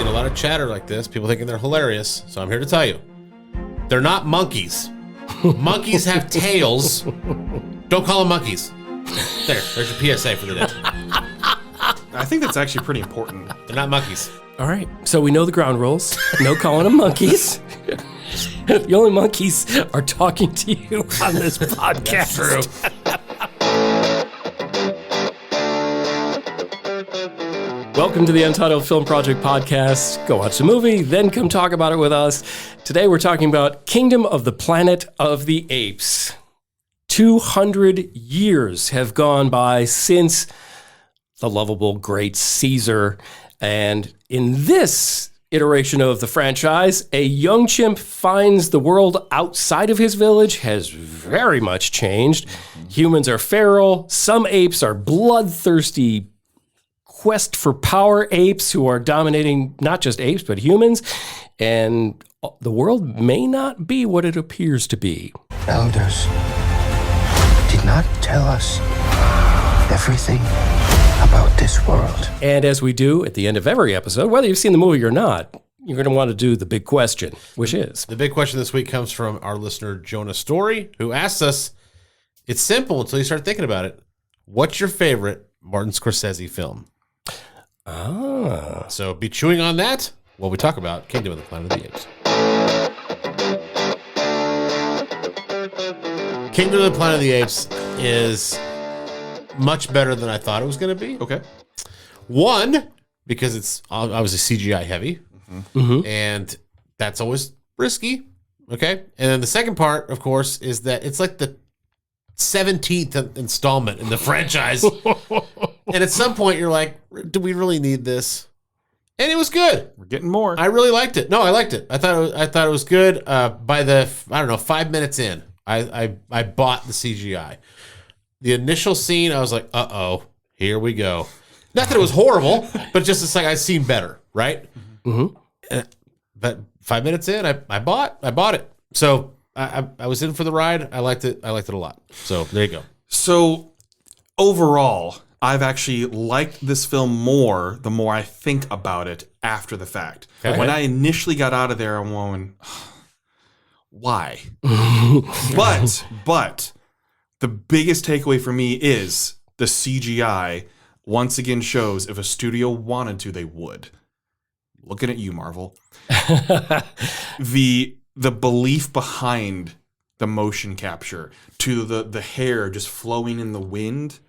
seen a lot of chatter like this, people thinking they're hilarious, so I'm here to tell you. They're not monkeys. Monkeys have tails. Don't call them monkeys. There's your PSA for the day. I think that's actually pretty important. They're not monkeys. All right, so we know the ground rules. No calling them monkeys. The only monkeys are talking to you on this podcast. That's true. Welcome to the Untitled Film Project Podcast. Go watch the movie, then come talk about it with us. Today we're talking about Kingdom of the Planet of the Apes. 200 years have gone by since the lovable great Caesar. And in this iteration of the franchise, a young chimp finds the world outside of his village has very much changed. Humans are feral. Some apes are bloodthirsty quest for power apes who are dominating not just apes, but humans. And the world may not be what it appears to be. Elders did not tell us everything about this world. And as we do at the end of every episode, whether you've seen the movie or not, you're going to want to do the big question, which is... The big question this week comes from our listener, Jonah Story, who asks us, it's simple until you start thinking about it. What's your favorite Martin Scorsese film? So be chewing on that while we talk about Kingdom of the Planet of the Apes. Kingdom of the Planet of the Apes is much better than I thought it was going to be. Okay. One, because it's obviously CGI heavy, and that's always risky. Okay. And then the second part, of course, is that it's like the 17th installment in the franchise. And at some point you're like, do we really need this? And it was good. We're getting more. I really liked it. No, I liked it. I thought it was good. By the 5 minutes in, I bought the CGI. The initial scene, I was like, uh-oh, here we go. Not that it was horrible, but just it's like I've seen better, right? Mm-hmm. But 5 minutes in, I bought it. So I was in for the ride. I liked it. I liked it a lot. So there you go. So overall, I've actually liked this film more the more I think about it after the fact. Okay. When I initially got out of there, I'm going, why? But the biggest takeaway for me is the CGI once again shows if a studio wanted to, they would. Looking at you, Marvel. The belief behind the motion capture to the hair just flowing in the wind.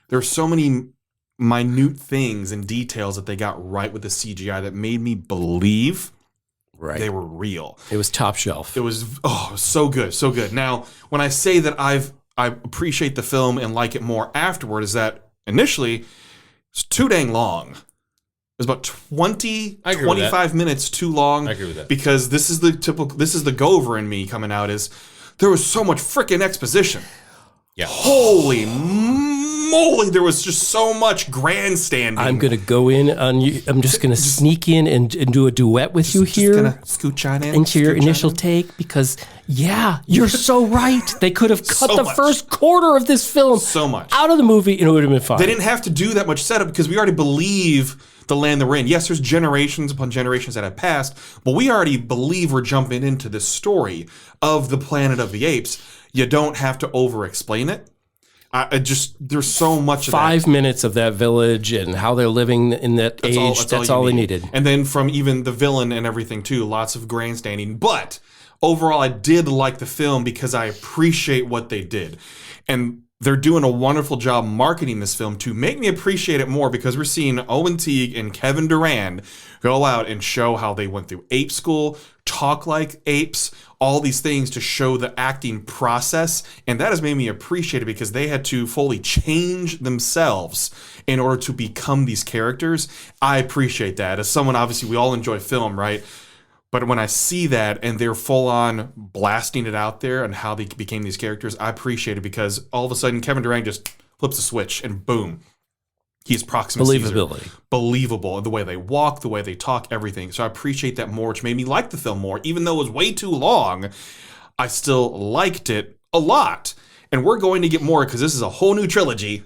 There are so many minute things and details that they got right with the CGI that made me believe they were real. It was top shelf. It was so good, so good. Now, when I say that I appreciate the film and like it more afterward, is that initially it's too dang long. It was about 25 minutes too long. I agree with that. Because this is the Gover in me coming out is there was so much freaking exposition. Yeah. Holy moly, there was just so much grandstanding. I'm going to go in on you. I'm just going to sneak in and do a duet with you here. Just gonna scooch on in. Into your initial take because, yeah, you're so right. They could have cut the first quarter of this film so much out of the movie and it would have been fine. They didn't have to do that much setup because we already believe the land that we're in. Yes, there's generations upon generations that have passed, but we already believe we're jumping into this story of the Planet of the Apes. You don't have to over-explain it. There's so much of that. 5 minutes of that village and how they're living in that age. That's all they needed. And then from even the villain and everything too, lots of grandstanding. But overall, I did like the film because I appreciate what they did. And they're doing a wonderful job marketing this film to make me appreciate it more because we're seeing Owen Teague and Kevin Durand go out and show how they went through ape school, talk like apes, all these things to show the acting process. And that has made me appreciate it because they had to fully change themselves in order to become these characters. I appreciate that. As someone, obviously, we all enjoy film, right? But when I see that and they're full on blasting it out there and how they became these characters, I appreciate it because all of a sudden Kevin Durand just flips a switch and boom, he's Proxima Believability. Caesar. Believable. The way they walk, the way they talk, everything. So I appreciate that more, which made me like the film more. Even though it was way too long, I still liked it a lot. And we're going to get more because this is a whole new trilogy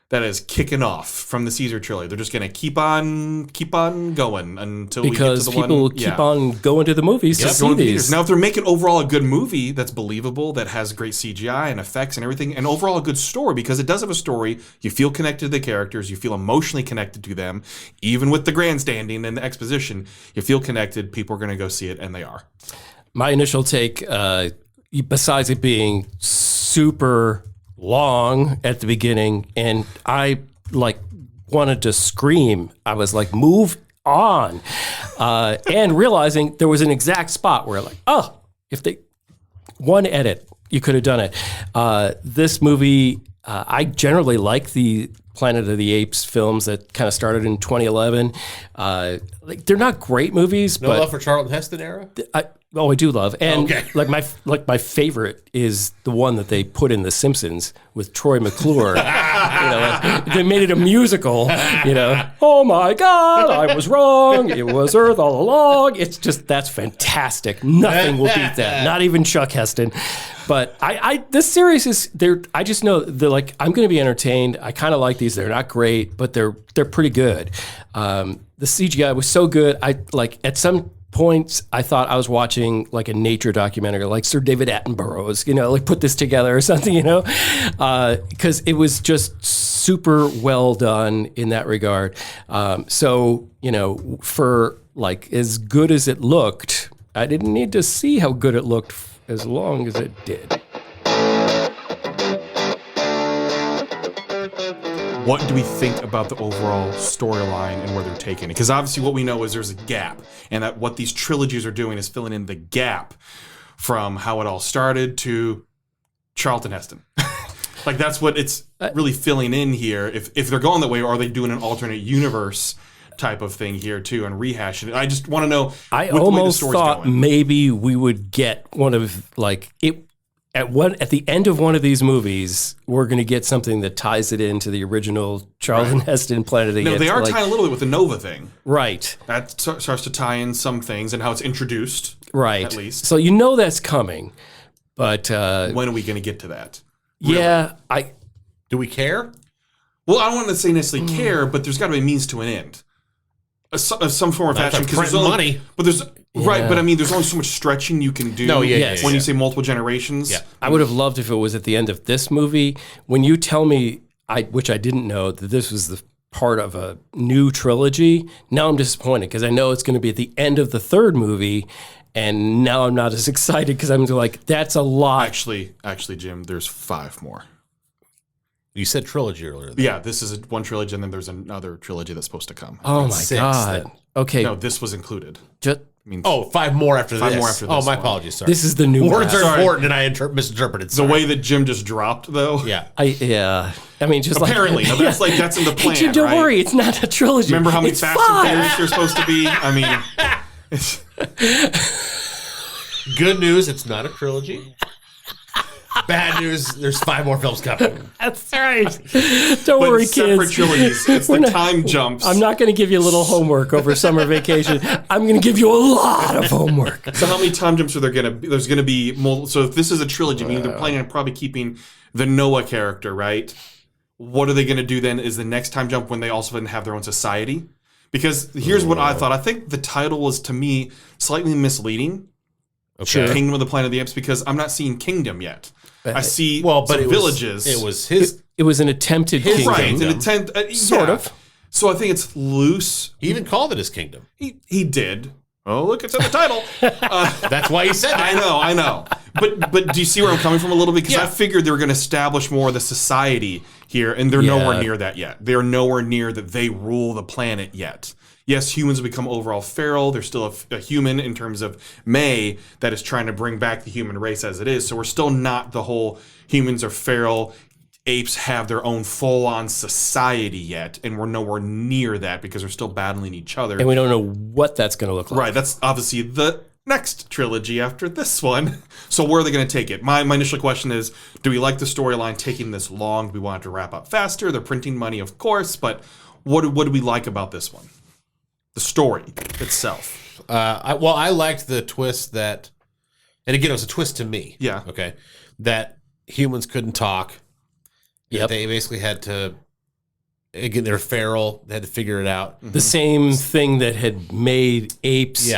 that is kicking off from the Caesar trilogy. They're just going to keep on going until we get to Because the people one. keep on going to the movies to see these. Now, if they're making overall a good movie that's believable, that has great CGI and effects and everything, and overall a good story, because it does have a story, you feel connected to the characters, you feel emotionally connected to them, even with the grandstanding and the exposition, you feel connected, people are going to go see it, and they are. My initial take, besides it being super long at the beginning, and I wanted to scream. I was like, move on. And realizing there was an exact spot where one edit, you could have done it. This movie, I generally like the Planet of the Apes films that kind of started in 2011. They're not great movies, No but love for Charlton Heston era? I do love, and Okay. my favorite is the one that they put in The Simpsons with Troy McClure. They made it a musical. Oh my God, I was wrong. It was Earth all along. It's just that's fantastic. Nothing will beat that. Not even Chuck Heston. But this series is there. I just know they're I'm going to be entertained. I kind of like these. They're not great, but they're pretty good. The CGI was so good. At some points I thought I was watching a nature documentary, like Sir David Attenborough's, put this together or something, because it was just super well done in that regard. So for as good as it looked, I didn't need to see how good it looked as long as it did. What do we think about the overall storyline and where they're taking it? Because obviously what we know is there's a gap, and that what these trilogies are doing is filling in the gap from how it all started to Charlton Heston. That's what it's really filling in here. If they're going that way, or are they doing an alternate universe type of thing here too and rehashing it? I just want to know. I almost thought maybe we would get one of it. At the end of one of these movies, we're going to get something that ties it into the original Charlton Heston Planet of the Apes. No, they are tying a little bit with the Nova thing. Right. That starts to tie in some things and how it's introduced. Right. At least. So that's coming. But when are we going to get to that? Really? Yeah, Do we care? Well, I don't want to say necessarily care, but there's got to be a means to an end. Some form of fashion. Because there's money. But there's... Yeah. Right, but I mean, there's only so much stretching you can do when you say multiple generations. Yeah. I would have loved if it was at the end of this movie. When you tell me, which I didn't know, that this was the part of a new trilogy, now I'm disappointed because I know it's going to be at the end of the third movie, and now I'm not as excited because I'm that's a lot. Actually, Jim, there's 5 more. You said trilogy earlier. Yeah, this is one trilogy, and then there's another trilogy that's supposed to come. Oh my God. Okay. No, this was included. 5 more after this. 5 more after this. Oh, my one. apologies. Sorry. This is the new Words one. are important, and I misinterpreted. The way that Jim just dropped, though. Yeah. I mean, just apparently. No, that's that's in the plan. Hey, Jim, don't worry. It's not a trilogy. Remember how many it's Fast and Furious there's supposed to be? I mean, it's... Good news, it's not a trilogy. Bad news, there's 5 more films coming. That's right. Don't worry, separate kids. Trilogies. It's the time jumps. I'm not going to give you a little homework over summer vacation. I'm going to give you a lot of homework. So how many time jumps are there going to be? There's going to be multiple. So if this is a trilogy, I mean, they're planning on probably keeping the Noah character, right? What are they going to do then? Is the next time jump when they also have their own society? Because here's what I thought. I think the title was, to me, slightly misleading. Okay. Kingdom of the Planet of the Apes, because I'm not seeing kingdom yet. I see but some it villages. It was his. It was an attempted kingdom. Right, an attempt. Sort of. So I think it's loose. He even called it his kingdom. He did. Oh, look, it's in the title. That's why he said that. I know. But do you see where I'm coming from a little bit? Because I figured they were going to establish more of the society here, and they're nowhere near that yet. They're nowhere near that they rule the planet yet. Yes, humans have become overall feral. There's still a human in terms of May that is trying to bring back the human race as it is. So we're still not the whole humans are feral. Apes have their own full-on society yet, and we're nowhere near that because they're still battling each other. And we don't know what that's going to look like. Right, that's obviously the next trilogy after this one. So where are they going to take it? My initial question is, do we like the storyline taking this long? Do we want it to wrap up faster? They're printing money, of course, but what do we like about this one? The story itself. I liked the twist that, and again, it was a twist to me. Yeah. Okay. That humans couldn't talk. Yep. They basically had to again, they're feral. They had to figure it out. The same thing that had made apes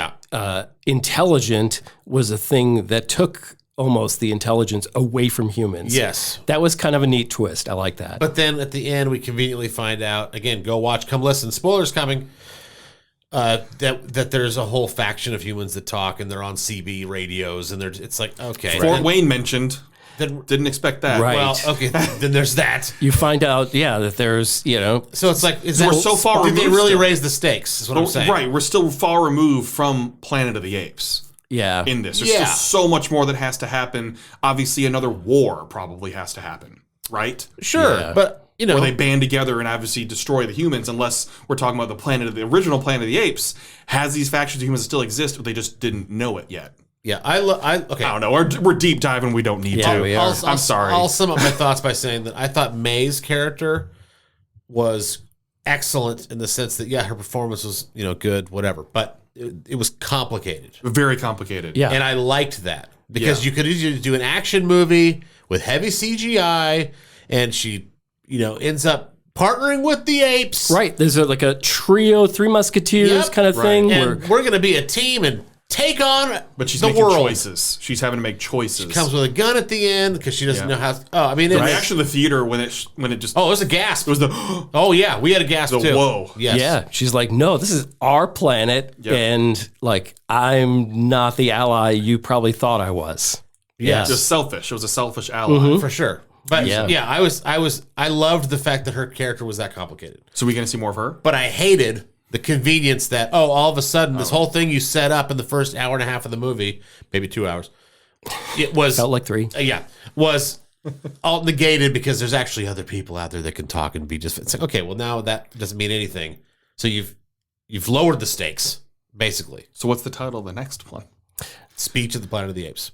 intelligent was a thing that took almost the intelligence away from humans. Yes. That was kind of a neat twist. I like that. But then at the end, we conveniently find out, again, go watch, come listen, spoilers coming, that there's a whole faction of humans that talk, and they're on CB radios, and it's like, okay. Fort Wayne mentioned. Didn't expect that. Right. Well, okay, then there's that. You find out, that there's, So it's like, we're so far did they removed really still. raise the stakes, is what I'm saying. Right, we're still far removed from Planet of the Apes. Yeah. In this. There's still so much more that has to happen. Obviously, another war probably has to happen, right? Sure, Yeah. but, Where they band together and obviously destroy the humans, unless we're talking about the original Planet of the Apes, has these factions of humans that still exist, but they just didn't know it yet. yeah, I don't know. We're deep diving. We don't need to. we are. I'm sorry. I'll sum up my thoughts by saying that I thought May's character was excellent in the sense that, her performance was, good, whatever. But it was complicated. Very complicated. Yeah. And I liked that because you could easily do an action movie with heavy CGI, and she, ends up partnering with the apes. Right. There's like a trio, Three Musketeers kind of thing. And we're going to be a team and take on But she's the making world. choices. She's having to make choices. She comes with a gun at the end because she doesn't know how. Actually, the theater when it just. Oh, it was a gasp. It was the. Oh yeah, we had a gasp too. Whoa. Yes. Yeah. She's like, no, this is our planet. Yep. And like, I'm not the ally you probably thought I was. Yes. Just selfish. It was a selfish ally. For sure. But I loved the fact that her character was that complicated. So we going to see more of her? But I hated the convenience that, all of a sudden, this whole thing you set up in the first hour and a half of the movie, maybe 2 hours, it was... Felt like 3. Was all negated because there's actually other people out there that can talk and be just... It's like, okay, well, now that doesn't mean anything. So you've lowered the stakes, basically. So what's the title of the next one? Speech of the Planet of the Apes.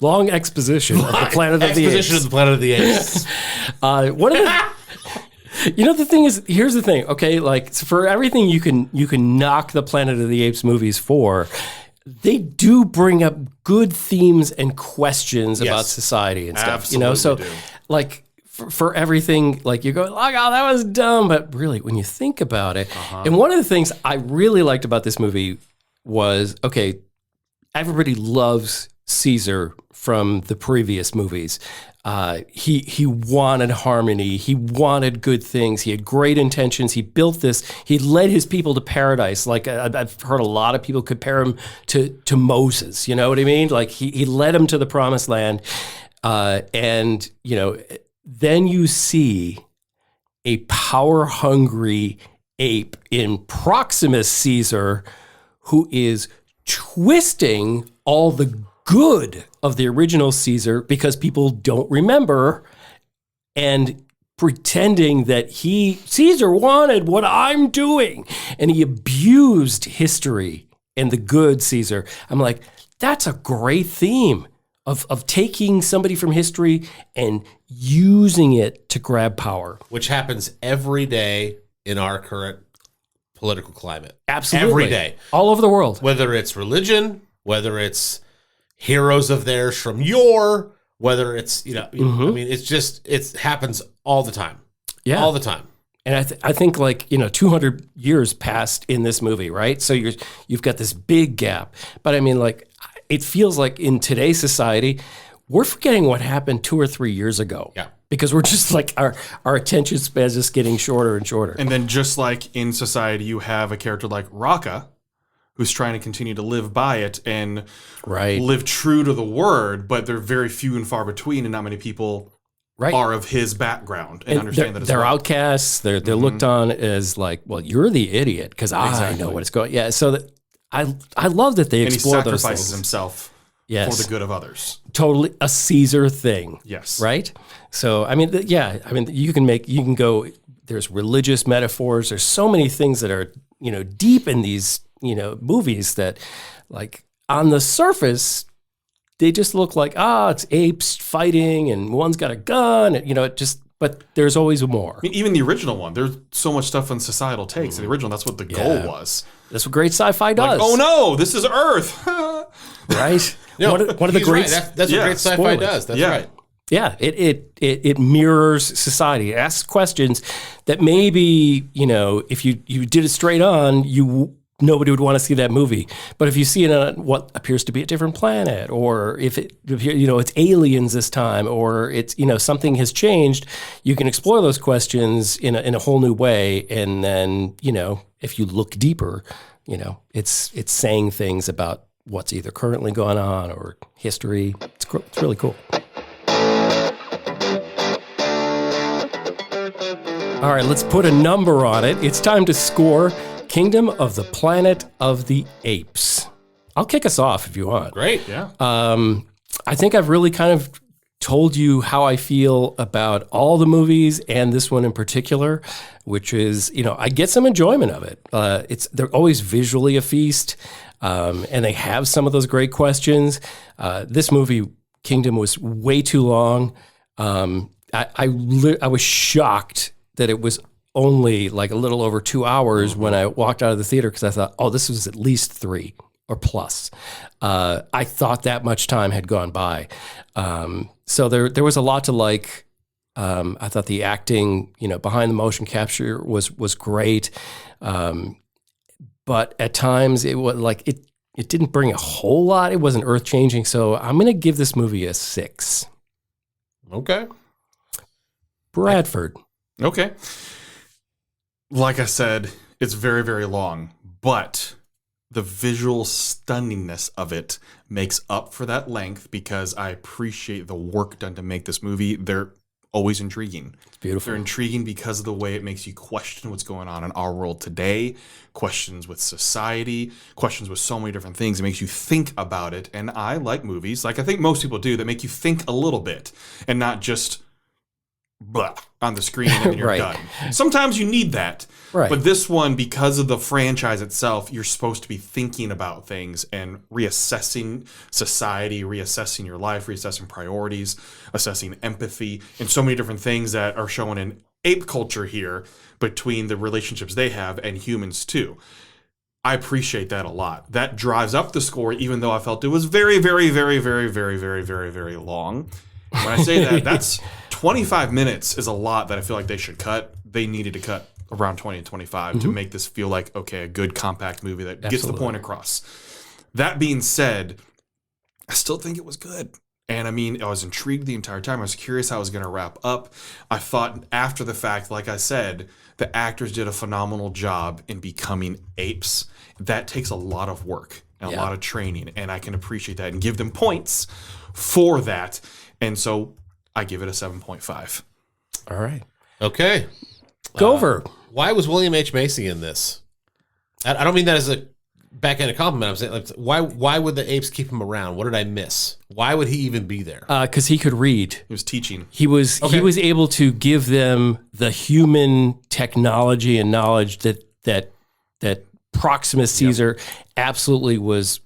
Long exposition of the Planet of the Apes. Exposition of the Planet of the Apes. One of the... the thing is, here's the thing, okay? Like, for everything you can knock the Planet of the Apes movies for, they do bring up good themes and questions about society and stuff. Absolutely So, do. like, for everything, like, you go, like, oh, that was dumb. But really, when you think about it, and one of the things I really liked about this movie was, okay, everybody loves Caesar from the previous movies. He wanted harmony. He wanted good things. He had great intentions. He built this. He led his people to paradise. Like I've heard a lot of people compare him to Moses. You know what I mean? Like he led them to the promised land. And then you see a power-hungry ape in Proximus Caesar who is twisting all the good of the original Caesar because people don't remember and pretending that Caesar wanted what I'm doing, and he abused history and the good Caesar. I'm like, that's a great theme of taking somebody from history and using it to grab power. Which happens every day in our current political climate. Absolutely. Every day. All over the world. Whether it's religion, whether it's heroes of theirs from yore, whether it's, I mean, it happens all the time. Yeah. All the time. And I think 200 years passed in this movie, right? So you've got this big gap. But I mean, it feels like in today's society, we're forgetting what happened 2 or 3 years ago. Yeah. Because we're just our attention span is just getting shorter and shorter. And then just like in society, you have a character like Raka, who's trying to continue to live by it and live true to the word, but they're very few and far between, and not many people are of his background and understand that they're outcasts. They're looked on as like, well, you're the idiot because I know what it's going. Yeah, so I love that they explore those things. And he sacrifices himself for the good of others. Totally a Caesar thing. Yes. Right? So, I mean, you can go, there's religious metaphors. There's so many things that are, deep in these, movies that, like, on the surface, they just look like, it's apes fighting and one's got a gun, and, but there's always more. I mean, even the original one, there's so much stuff on societal takes. In the original, that's what the goal was. That's what great sci-fi does. Like, oh no, this is Earth. Right? No, one of the great... Right. That's what great sci-fi does. That's right. Yeah, it mirrors society. It asks questions that maybe, if you did it straight on, nobody would want to see that movie. But if you see it on what appears to be a different planet, or if it's aliens this time, or it's, something has changed, you can explore those questions in a whole new way. And then, if you look deeper, it's saying things about what's either currently going on or history. It's really cool. All right, let's put a number on it. It's time to score Kingdom of the Planet of the Apes. I'll kick us off if you want. Great. Yeah. I think I've really kind of told you how I feel about all the movies and this one in particular, which is, I get some enjoyment of it. They're always visually a feast, and they have some of those great questions. This movie, Kingdom, was way too long. I was shocked that it was only like a little over 2 hours when I walked out of the theater, because I thought, oh, this was at least 3 or plus. I thought that much time had gone by. So there was a lot to like. I thought the acting, behind the motion capture was great. But at times it was like, it didn't bring a whole lot. It wasn't earth changing. So I'm going to give this movie a 6. Okay. Bradford. Okay. Like I said, it's very, very long, but the visual stunningness of it makes up for that length, because I appreciate the work done to make this movie. They're always intriguing. It's beautiful. They're intriguing because of the way it makes you question what's going on in our world today, questions with society, questions with so many different things. It makes you think about it. And I like movies, like I think most people do, that make you think a little bit and not just blah on the screen and then you're Right. done. Sometimes you need that. Right. But this one, because of the franchise itself, you're supposed to be thinking about things and reassessing society, reassessing your life, reassessing priorities, assessing empathy, and so many different things that are shown in ape culture here between the relationships they have and humans too. I appreciate that a lot. That drives up the score, even though I felt it was very, very, very, very, very, very, very, very long. When I say that, that's 25 minutes is a lot that I feel like they should cut. They needed to cut around 20 to 25 to make this feel like, okay, a good compact movie that gets the point across. That being said, I still think it was good. And I mean, I was intrigued the entire time. I was curious how it was going to wrap up. I thought after the fact, like I said, the actors did a phenomenal job in becoming apes. That takes a lot of work and a lot of training. And I can appreciate that and give them points for that. And so I give it a 7.5. All right. Okay. Gover. Why was William H. Macy in this? I don't mean that as a backhanded compliment. I'm saying, like, why would the apes keep him around? What did I miss? Why would he even be there? Because he could read. He was teaching. He was able to give them the human technology and knowledge that Proximus Caesar absolutely was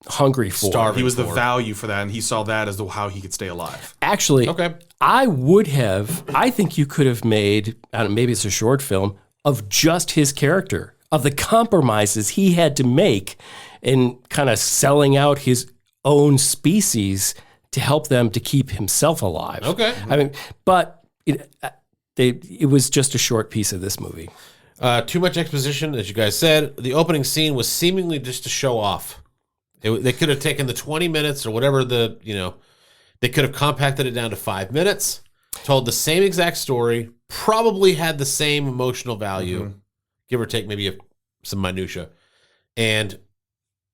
hungry for. Starving. He was the value for that, and he saw that as how he could stay alive. Actually, Okay. I think you could have made, I don't know, maybe it's a short film, of just his character, of the compromises he had to make in kind of selling out his own species to help them to keep himself alive. Okay. I mean, but it was just a short piece of this movie. Too much exposition, as you guys said. The opening scene was seemingly just to show off. They could have taken the 20 minutes or whatever they could have compacted it down to 5 minutes, told the same exact story, probably had the same emotional value, give or take maybe some minutia, and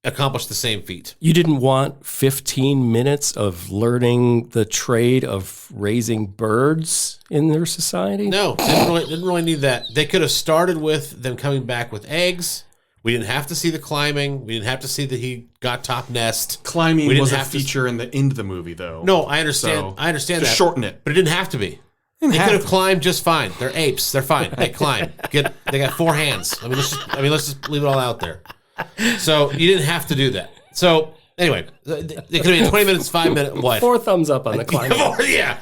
accomplished the same feat. You didn't want 15 minutes of learning the trade of raising birds in their society? No, didn't really need that. They could have started with them coming back with eggs. We didn't have to see the climbing. We didn't have to see that he got top nest. Climbing We was didn't a have to- feature in the end of the movie, though. No, I understand. So, I understand just that. shorten it. But it didn't have to be. They could have climbed just fine. They're apes. They're fine. They climb. They got 4 hands. Let's just leave it all out there. So you didn't have to do that. So anyway, they could have made 20 minutes, 5 minutes. What? 4 thumbs up on the climbing. Yeah.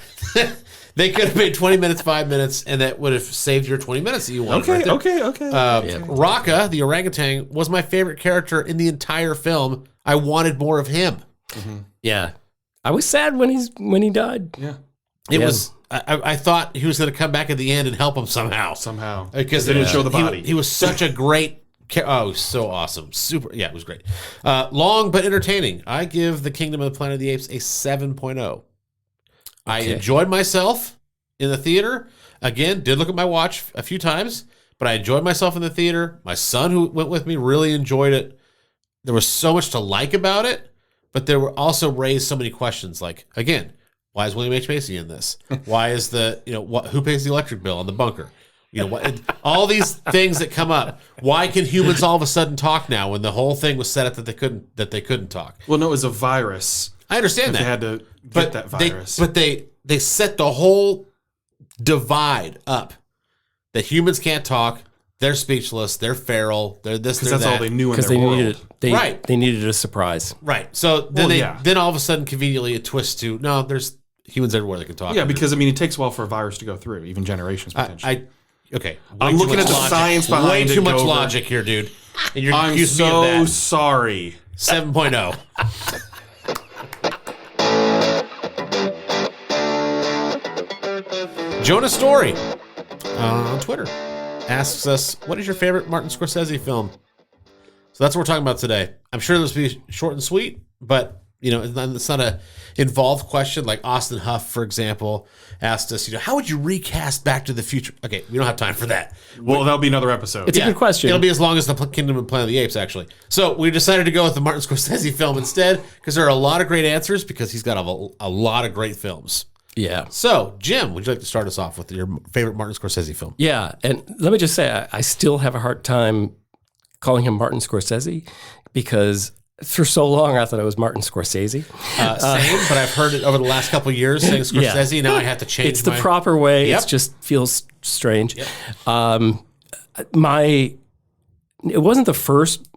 They could have made 20 minutes, 5 minutes, and that would have saved your 20 minutes that you wanted. Okay. Raka, the orangutan, was my favorite character in the entire film. I wanted more of him. Yeah. I was sad when he died. Yeah. It was. I thought he was going to come back at the end and help him somehow. Because they didn't show the body. He was such a great. So awesome. Super. Yeah, it was great. Long but entertaining. I give The Kingdom of the Planet of the Apes a 7.0. I enjoyed myself in the theater. Again, did look at my watch a few times, but I enjoyed myself in the theater. My son, who went with me, really enjoyed it. There was so much to like about it, but there were also raised so many questions. Like, again, why is William H. Macy in this? Why is who pays the electric bill on the bunker? All these things that come up. Why can humans all of a sudden talk now when the whole thing was set up that they couldn't talk? Well, no, it was a virus. I understand that. They had to get that virus. They set the whole divide up that humans can't talk. They're speechless. They're feral. They're this. They're that's that. all they knew in their world. They needed a surprise. Right. So then all of a sudden, conveniently, it twists to there's humans everywhere that can talk. Yeah, because it takes a while for a virus to go through, even generations potentially. Okay. I'm looking at the science behind it. Way too much logic here, dude. And you're I'm so sorry. 7.0. Jonah Story on Twitter asks us, what is your favorite Martin Scorsese film? So that's what we're talking about today. I'm sure this will be short and sweet, but it's not a involved question. Like Austin Huff, for example, asked us, how would you recast Back to the Future? Okay, we don't have time for that. Well, that'll be another episode. It's a good question. It'll be as long as the Kingdom of the Planet of the Apes, actually. So we decided to go with the Martin Scorsese film instead because there are a lot of great answers because he's got a lot of great films. Yeah. So, Jim, would you like to start us off with your favorite Martin Scorsese film? Yeah, and let me just say, I still have a hard time calling him Martin Scorsese because for so long I thought it was Martin Scorsese. Same, but I've heard it over the last couple of years saying Scorsese. Now I have to change. It's the proper way. Yep. It just feels strange. Yep. It wasn't the first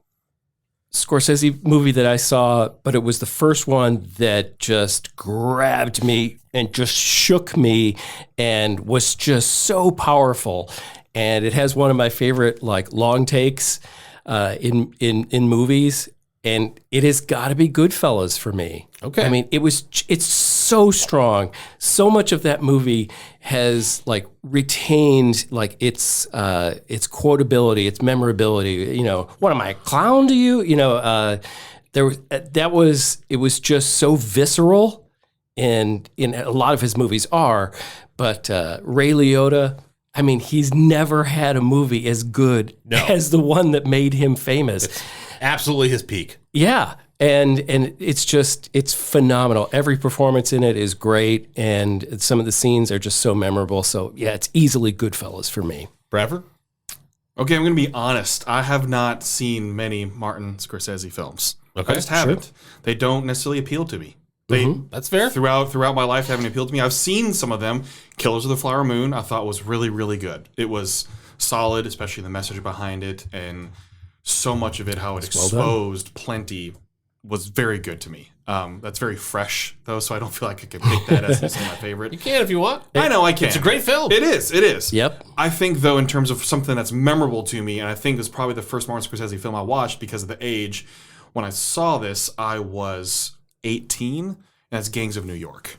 Scorsese movie that I saw, but it was the first one that just grabbed me and just shook me and was just so powerful. And it has one of my favorite long takes in movies, and it has got to be Goodfellas for me. Okay. I mean, it's so strong. So much of that movie has retained its quotability, its memorability. What am I, a clown to you? It was just so visceral, and in a lot of his movies are. But Ray Liotta, I mean, he's never had a movie as good as the one that made him famous. It's absolutely his peak. Yeah. And it's phenomenal. Every performance in it is great, and some of the scenes are just so memorable. So yeah, it's easily Goodfellas for me. Bradford? Okay, I'm going to be honest. I have not seen many Martin Scorsese films. Okay, I just haven't. They don't necessarily appeal to me. That's fair. Throughout my life, they haven't appealed to me. I've seen some of them. Killers of the Flower Moon, I thought was really, really good. It was solid, especially the message behind it, and so much of it, how it exposed plenty, was very good to me. That's very fresh, though, so I don't feel like I could pick that as my favorite. You can if you want. I know I can. It's a great film. It is. Yep. I think, though, in terms of something that's memorable to me, and I think it was probably the first Martin Scorsese film I watched because of the age. When I saw this, I was 18, and that's Gangs of New York.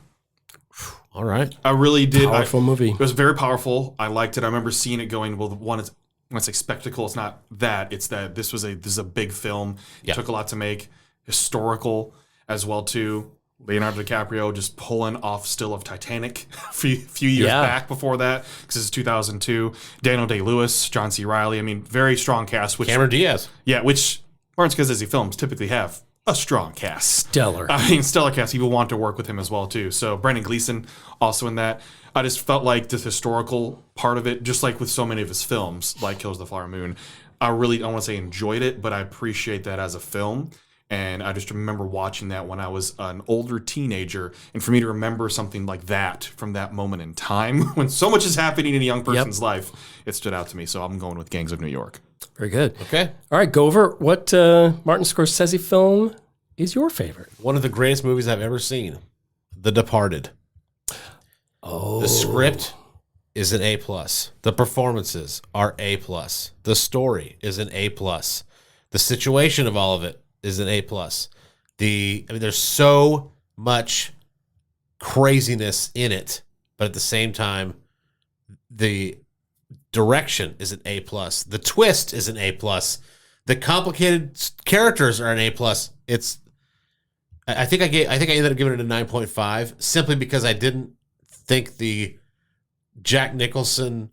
All right. I really did. Powerful movie. It was very powerful. I liked it. I remember seeing it going, well, when I say spectacle, it's not that. It's that this is a big film. It took a lot to make. Historical as well, too. Leonardo DiCaprio just pulling off still of Titanic a few years back before that, because this is 2002. Daniel Day-Lewis, John C. Reilly. I mean, very strong cast. Cameron Diaz. Yeah, which Martin Scorsese films typically have a strong cast. Stellar. I mean, stellar cast. People want to work with him as well, too. So Brendan Gleeson also in that. I just felt like this historical part of it, just like with so many of his films, like Killers of the Flower Moon, I don't want to say enjoyed it, but I appreciate that as a film. And I just remember watching that when I was an older teenager. And for me to remember something like that from that moment in time, when so much is happening in a young person's life, it stood out to me. So I'm going with Gangs of New York. Very good. Okay. All right, Gover, what Martin Scorsese film is your favorite? One of the greatest movies I've ever seen, The Departed. Oh. The script is an A+. The performances are A+. The story is an A+. The situation of all of it is an A+. There's so much craziness in it, but at the same time, the direction is an A+. The twist is an A+. The complicated characters are an A+. I think I ended up giving it a 9.5 simply because I didn't think the Jack Nicholson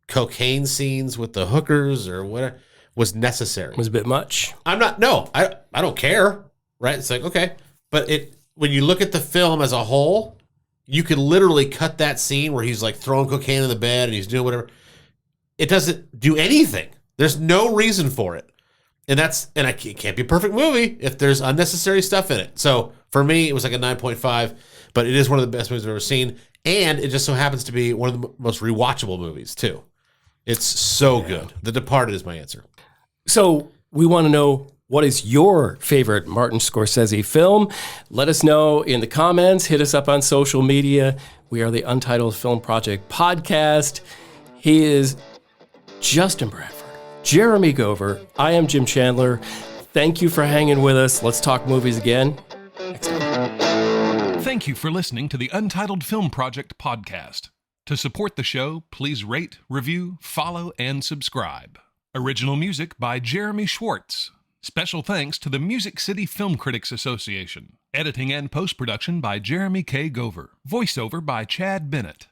cocaine scenes with the hookers or whatever was necessary. It was a bit much. I don't care, right? It's like, okay. But when you look at the film as a whole, you could literally cut that scene where he's like throwing cocaine in the bed and he's doing whatever. It doesn't do anything. There's no reason for it. And it can't be a perfect movie if there's unnecessary stuff in it. So for me, it was like a 9.5, but it is one of the best movies I've ever seen. And it just so happens to be one of the most rewatchable movies too. It's so good. The Departed is my answer. So we want to know, what is your favorite Martin Scorsese film? Let us know in the comments. Hit us up on social media. We are the Untitled Film Project Podcast. He is Justin Bradford, Jeremy Gover. I am Jim Chandler. Thank you for hanging with us. Let's talk movies again next time. Thank you for listening to the Untitled Film Project Podcast. To support the show, please rate, review, follow, and subscribe. Original music by Jeremy Schwartz. Special thanks to the Music City Film Critics Association. Editing and post-production by Jeremy K. Gover. Voiceover by Chad Bennett.